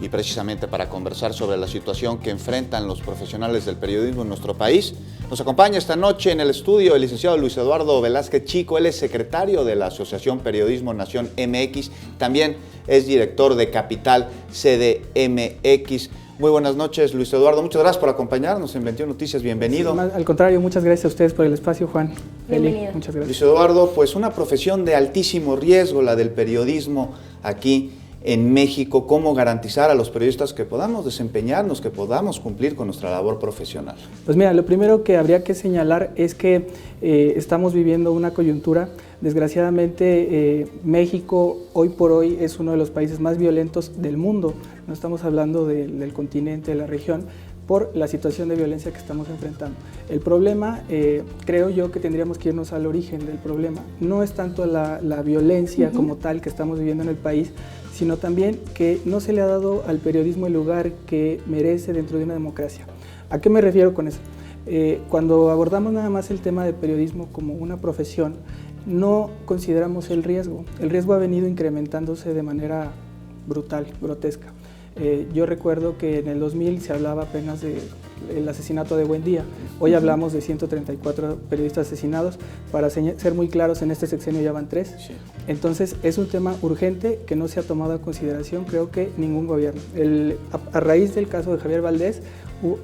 y precisamente para conversar sobre la situación que enfrentan los profesionales del periodismo en nuestro país. Nos acompaña esta noche en el estudio el licenciado Luis Eduardo Velázquez Chico. Él es secretario de la Asociación Periodismo Nación MX, también es director de Capital CDMX. Muy buenas noches, Luis Eduardo. Muchas gracias por acompañarnos en 21 Noticias. Bienvenido. Sí, al contrario, muchas gracias a ustedes por el espacio, Juan. Bienvenido. Muchas gracias. Luis Eduardo, pues una profesión de altísimo riesgo, la del periodismo aquí en México. ¿Cómo garantizar a los periodistas que podamos desempeñarnos, que podamos cumplir con nuestra labor profesional? Pues mira, lo primero que habría que señalar es que estamos viviendo una coyuntura. Desgraciadamente, México hoy por hoy es uno de los países más violentos del mundo. No estamos hablando del continente, de la región, por la situación de violencia que estamos enfrentando. El problema, creo yo que tendríamos que irnos al origen del problema. No es tanto la violencia como tal que estamos viviendo en el país, sino también que no se le ha dado al periodismo el lugar que merece dentro de una democracia. ¿A qué me refiero con eso? Cuando abordamos nada más el tema del periodismo como una profesión, no consideramos el riesgo. El riesgo ha venido incrementándose de manera brutal, grotesca. Yo recuerdo que en el 2000 se hablaba apenas del asesinato de Buendía. Hoy hablamos de 134 periodistas asesinados. Para ser muy claros, en este sexenio ya van 3. Sí. Entonces es un tema urgente que no se ha tomado en consideración, creo que ningún gobierno. A raíz del caso de Javier Valdés,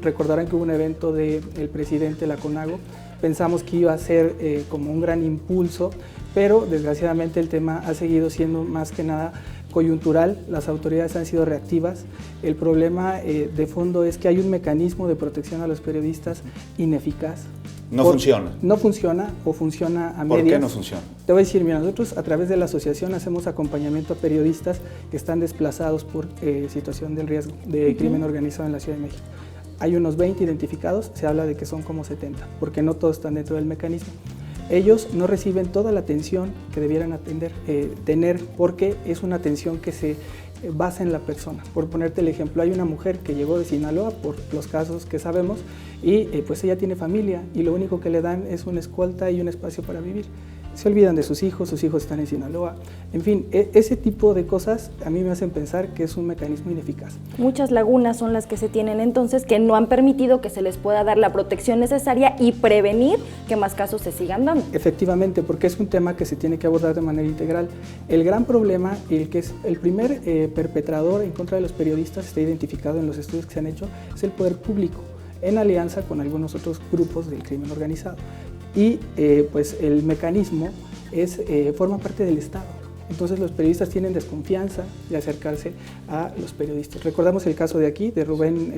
recordarán que hubo un evento del presidente de la CONAGO. Pensamos que iba a ser como un gran impulso, pero desgraciadamente el tema ha seguido siendo más que nada coyuntural. Las autoridades han sido reactivas. El problema de fondo es que hay un mecanismo de protección a los periodistas ineficaz. No funciona. No funciona o funciona a medias. ¿Por qué no funciona? Te voy a decir, mira, nosotros a través de la asociación hacemos acompañamiento a periodistas que están desplazados por situación del riesgo de crimen organizado en la Ciudad de México. Hay unos 20 identificados, se habla de que son como 70, porque no todos están dentro del mecanismo. Ellos no reciben toda la atención que debieran tener, porque es una atención que se basa en la persona. Por ponerte el ejemplo, hay una mujer que llegó de Sinaloa, por los casos que sabemos, y pues ella tiene familia, y lo único que le dan es una escolta y un espacio para vivir. Se olvidan de sus hijos están en Sinaloa. En fin, ese tipo de cosas a mí me hacen pensar que es un mecanismo ineficaz. Muchas lagunas son las que se tienen entonces que no han permitido que se les pueda dar la protección necesaria y prevenir que más casos se sigan dando. Efectivamente, porque es un tema que se tiene que abordar de manera integral. El gran problema, el que es el primer perpetrador en contra de los periodistas, está identificado en los estudios que se han hecho, es el poder público, en alianza con algunos otros grupos del crimen organizado. Y pues el mecanismo forma parte del Estado. Entonces los periodistas tienen desconfianza de acercarse a los periodistas. Recordamos el caso de aquí, de Rubén,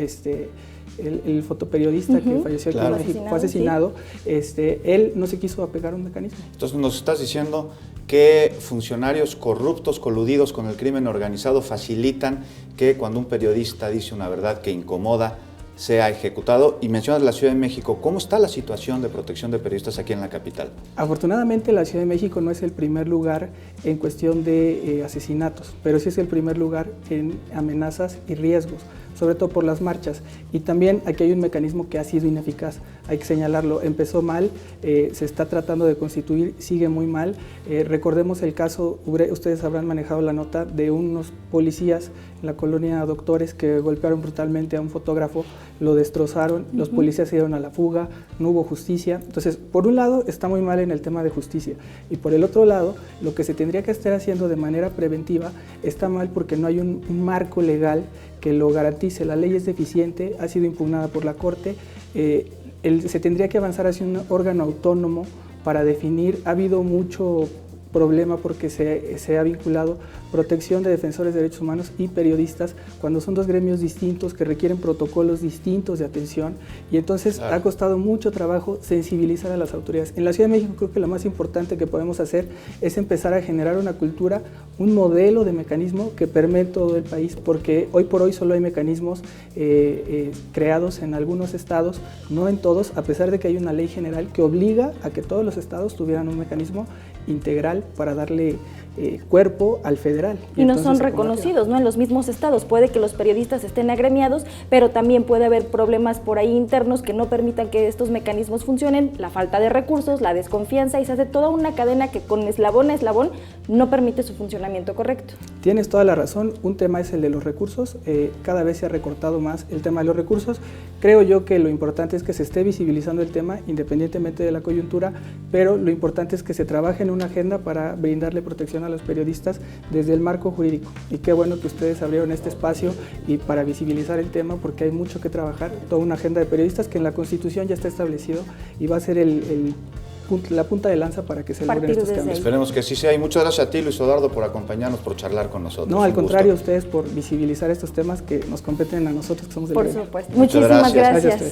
el fotoperiodista que falleció aquí en México, fue asesinado. Sí. Él no se quiso apegar a un mecanismo. Entonces nos estás diciendo que funcionarios corruptos, coludidos con el crimen organizado, facilitan que cuando un periodista dice una verdad que incomoda, sea ejecutado. Y mencionas la Ciudad de México. ¿Cómo está la situación de protección de periodistas aquí en la capital? Afortunadamente la Ciudad de México no es el primer lugar en cuestión de asesinatos, pero sí es el primer lugar en amenazas y riesgos, sobre todo por las marchas. Y también aquí hay un mecanismo que ha sido ineficaz, hay que señalarlo. Empezó mal, se está tratando de constituir, sigue muy mal. Recordemos el caso, ustedes habrán manejado la nota de unos policías en la colonia Doctores que golpearon brutalmente a un fotógrafo, lo destrozaron, los policías se dieron a la fuga, no hubo justicia. Entonces, por un lado está muy mal en el tema de justicia, y por el otro lado, lo que se tendría que estar haciendo de manera preventiva está mal porque no hay un marco legal que lo garantice. La ley es deficiente, ha sido impugnada por la Corte, se tendría que avanzar hacia un órgano autónomo para definir. Ha habido mucho problema porque se ha vinculado protección de defensores de derechos humanos y periodistas cuando son dos gremios distintos que requieren protocolos distintos de atención, y entonces ha costado mucho trabajo sensibilizar a las autoridades. En la Ciudad de México creo que lo más importante que podemos hacer es empezar a generar una cultura, un modelo de mecanismo que permee todo el país, porque hoy por hoy solo hay mecanismos creados en algunos estados, no en todos, a pesar de que hay una ley general que obliga a que todos los estados tuvieran un mecanismo integral para darle cuerpo al federal. Y no entonces son se reconocidos, ¿no? En los mismos estados. Puede que los periodistas estén agremiados, pero también puede haber problemas por ahí internos que no permitan que estos mecanismos funcionen, la falta de recursos, la desconfianza, y se hace toda una cadena que con eslabón a eslabón no permite su funcionamiento correcto. Tienes toda la razón, un tema es el de los recursos, cada vez se ha recortado más el tema de los recursos. Creo yo que lo importante es que se esté visibilizando el tema independientemente de la coyuntura, pero lo importante es que se trabaje en una agenda para brindarle protección a los periodistas desde el marco jurídico. Y qué bueno que ustedes abrieron este espacio y para visibilizar el tema, porque hay mucho que trabajar, toda una agenda de periodistas que en la Constitución ya está establecido y va a ser la punta de lanza para que se logren estos cambios. Esperemos que así sea, y muchas gracias a ti, Luis Eduardo, por acompañarnos, por charlar con nosotros. No, al contrario, ustedes por visibilizar estos temas que nos competen a nosotros que somos del Por gremio. supuesto. Muchas Muchísimas gracias. gracias.